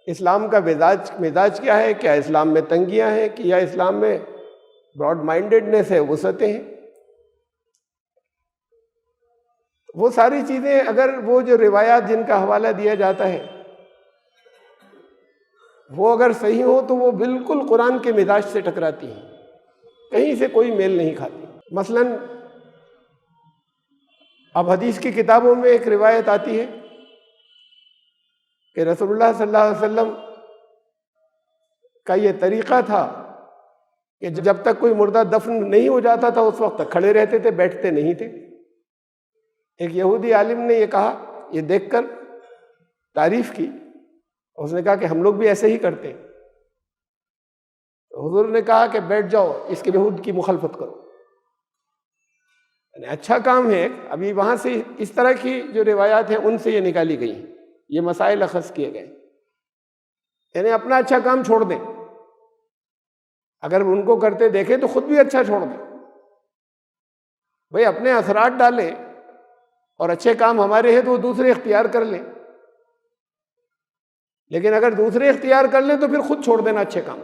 اسلام کا مزاج کیا ہے؟ کیا اسلام میں تنگیاں ہیں کہ یا اسلام میں براڈ مائنڈڈنیس ہے، وسعتیں ہیں؟ وہ ساری چیزیں اگر وہ جو روایات جن کا حوالہ دیا جاتا ہے وہ اگر صحیح ہو تو وہ بالکل قرآن کے مزاج سے ٹکراتی ہیں، کہیں سے کوئی میل نہیں کھاتی۔ مثلاً اب حدیث کی کتابوں میں ایک روایت آتی ہے کہ رسول اللہ صلی اللہ علیہ وسلم کا یہ طریقہ تھا کہ جب تک کوئی مردہ دفن نہیں ہو جاتا تھا اس وقت تک کھڑے رہتے تھے، بیٹھتے نہیں تھے۔ ایک یہودی عالم نے یہ کہا، یہ دیکھ کر تعریف کی، اس نے کہا کہ ہم لوگ بھی ایسے ہی کرتے ہیں۔ حضور نے کہا کہ بیٹھ جاؤ، اس کے یہود کی مخالفت کرو، یعنی اچھا کام ہے۔ ابھی وہاں سے اس طرح کی جو روایات ہیں ان سے یہ نکالی گئی ہیں، یہ مسائل اخذ کیے گئے، یعنی اپنا اچھا کام چھوڑ دیں، اگر ان کو کرتے دیکھیں تو خود بھی اچھا چھوڑ دیں، بھئی اپنے اثرات ڈالیں، اور اچھے کام ہمارے ہیں تو وہ دوسرے اختیار کر لیں، لیکن اگر دوسرے اختیار کر لیں تو پھر خود چھوڑ دینا اچھے کام۔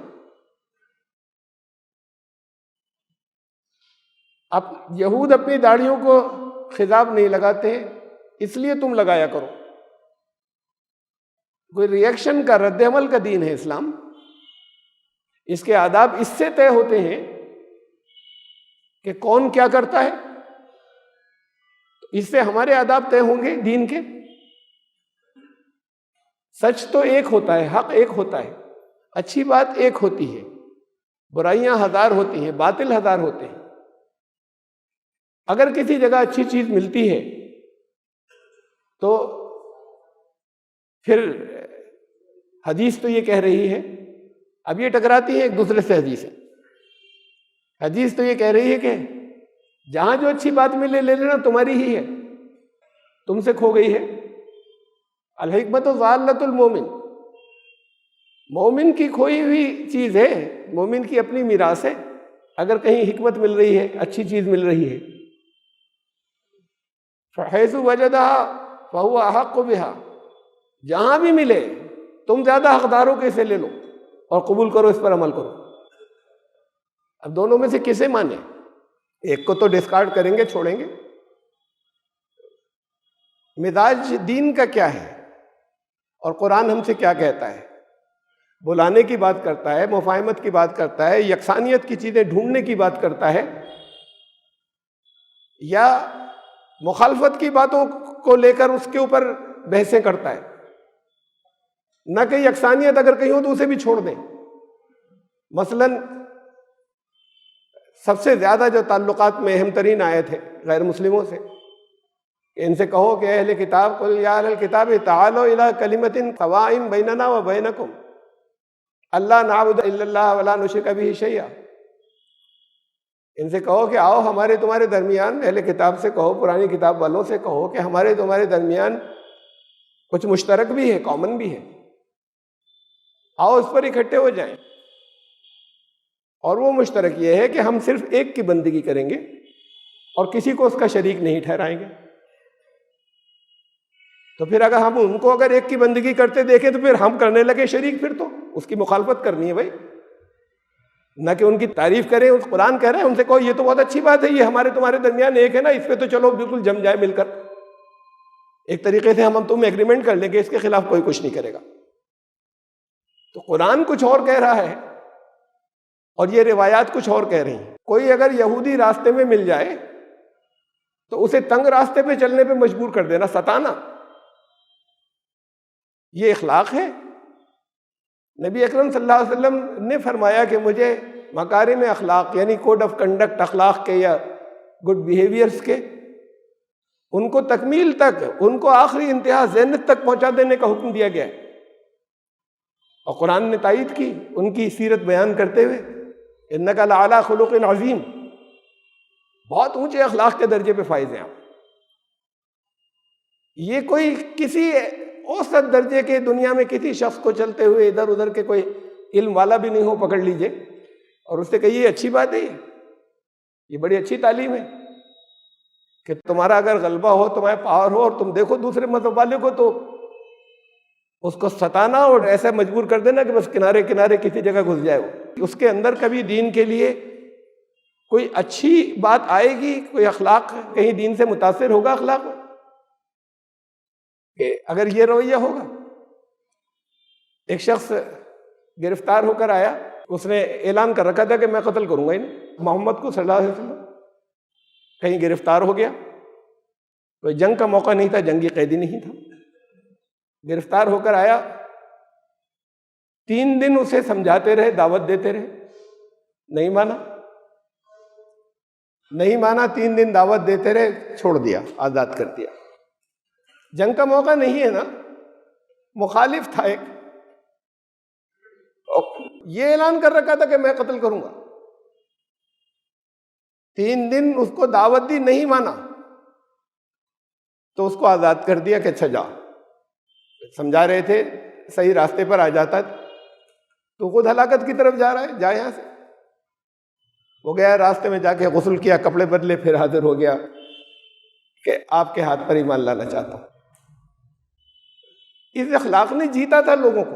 اب یہود اپنی داڑھیوں کو خضاب نہیں لگاتے ہیں، اس لیے تم لگایا کرو۔ کوئی ریئیکشن کا، رد عمل کا دین ہے اسلام، اس کے آداب اس سے طے ہوتے ہیں کہ کون کیا کرتا ہے، اس سے ہمارے آداب طے ہوں گے دین کے۔ سچ تو ایک ہوتا ہے، حق ایک ہوتا ہے، اچھی بات ایک ہوتی ہے، برائیاں ہزار ہوتی ہیں، باطل ہزار ہوتے ہیں۔ اگر کسی جگہ اچھی چیز ملتی ہے تو پھر حدیث تو یہ کہہ رہی ہے، اب یہ ٹکراتی ہے ایک دوسرے سے حدیثیں۔ حدیث تو یہ کہہ رہی ہے کہ جہاں جو اچھی بات ملے لے لینا، تمہاری ہی ہے، تم سے کھو گئی ہے۔ الحکمت ضالۃ المومن، مومن کی کھوئی ہوئی چیز ہے، مومن کی اپنی میراث ہے۔ اگر کہیں حکمت مل رہی ہے، اچھی چیز مل رہی ہے، فحیث وجدها فہو احق بها، جہاں بھی ملے تم زیادہ حقدار ہو کہ اسے لے لو اور قبول کرو، اس پر عمل کرو۔ اب دونوں میں سے کسے مانے؟ ایک کو تو ڈسکارڈ کریں گے، چھوڑیں گے۔ مزاج دین کا کیا ہے اور قرآن ہم سے کیا کہتا ہے؟ بلانے کی بات کرتا ہے، مفاہمت کی بات کرتا ہے، یکسانیت کی چیزیں ڈھونڈنے کی بات کرتا ہے، یا مخالفت کی باتوں کو لے کر اس کے اوپر بحثیں کرتا ہے؟ نہ کہ یکسانیت اگر کہیں ہو تو اسے بھی چھوڑ دیں۔ مثلا سب سے زیادہ جو تعلقات میں اہم ترین آیت ہے غیر مسلموں سے، ان سے کہو کہ اہل کتاب، قل یا اہل الکتاب تعالوا الی کلمۃ سواء بیننا و بینکم الا نعبد الا اللہ ولا نشرک بہ شیئا۔ ان سے کہو کہ آؤ ہمارے تمہارے درمیان، اہل کتاب سے کہو، پرانی کتاب والوں سے کہو کہ ہمارے تمہارے درمیان کچھ مشترک بھی ہے، کامن بھی ہے، آؤ اس پر اکٹھے ہو جائیں۔ اور وہ مشترک یہ ہے کہ ہم صرف ایک کی بندگی کریں گے اور کسی کو اس کا شریک نہیں ٹھہرائیں گے۔ تو پھر اگر ہم ان کو اگر ایک کی بندگی کرتے دیکھیں تو پھر ہم کرنے لگے شریک، پھر تو اس کی مخالفت کرنی ہے بھائی، نہ کہ ان کی تعریف کریں۔ اس قرآن کہہ رہے ہیں ان سے کہو یہ تو بہت اچھی بات ہے، یہ ہمارے تمہارے درمیان ایک ہے نا، اس پہ تو چلو بالکل جم جائے مل کر، ایک طریقے سے ہم تم ایگریمنٹ کر لیں گے، اس کے خلاف کوئی کچھ نہیں کرے گا۔ تو قرآن کچھ اور کہہ رہا ہے اور یہ روایات کچھ اور کہہ رہی ہیں۔ کوئی اگر یہودی راستے میں مل جائے تو اسے تنگ راستے پہ چلنے پہ مجبور کر دینا، ستانا، یہ اخلاق ہے؟ نبی اکرم صلی اللہ علیہ وسلم نے فرمایا کہ مجھے مکارم اخلاق یعنی کوڈ آف کنڈکٹ، اخلاق کے یا گڈ بیہیویئرس کے، ان کو تکمیل تک، ان کو آخری انتہا ذہنت تک پہنچا دینے کا حکم دیا گیا ہے۔ اور قرآن نے تائید کی ان کی سیرت بیان کرتے ہوئے، انک لعلی خلق عظیم، بہت اونچے اخلاق کے درجے پہ فائز ہیں آپ۔ یہ کوئی کسی اوسط درجے کے دنیا میں کسی شخص کو چلتے ہوئے ادھر ادھر کے کوئی علم والا بھی نہیں ہو، پکڑ لیجئے اور اس سے کہیے یہ اچھی بات ہے، یہ بڑی اچھی تعلیم ہے کہ تمہارا اگر غلبہ ہو، تمہارا پاور ہو، اور تم دیکھو دوسرے مذہب والے کو تو اس کو ستانا اور ایسا مجبور کر دینا کہ بس کنارے کنارے کسی جگہ گھس جائے وہ. اس کے اندر کبھی دین کے لیے کوئی اچھی بات آئے گی؟ کوئی اخلاق کہیں دین سے متاثر ہوگا اخلاق میں؟ کہ اگر یہ رویہ ہوگا. ایک شخص گرفتار ہو کر آیا، اس نے اعلان کر رکھا تھا کہ میں قتل کروں گا انہیں، محمد کو صلی اللہ علیہ وسلم. کہیں گرفتار ہو گیا، کوئی جنگ کا موقع نہیں تھا، جنگی قیدی نہیں تھا، گرفتار ہو کر آیا. 3 دن اسے سمجھاتے رہے، دعوت دیتے رہے، نہیں مانا. 3 دن دعوت دیتے رہے، چھوڑ دیا، آزاد کر دیا. جنگ کا موقع نہیں ہے نا، مخالف تھا ایک، یہ اعلان کر رکھا تھا کہ میں قتل کروں گا. 3 دن اس کو دعوت دی، نہیں مانا، تو اس کو آزاد کر دیا کہ اچھا جا. سمجھا رہے تھے صحیح راستے پر آ جاتا، تو خود ہلاکت کی طرف جا رہا ہے، جا یہاں سے. وہ گیا، راستے میں جا کے غسل کیا، کپڑے بدلے، پھر حاضر ہو گیا کہ آپ کے ہاتھ پر ایمان لانا چاہتا ہوں. اس اخلاق نے جیتا تھا لوگوں کو.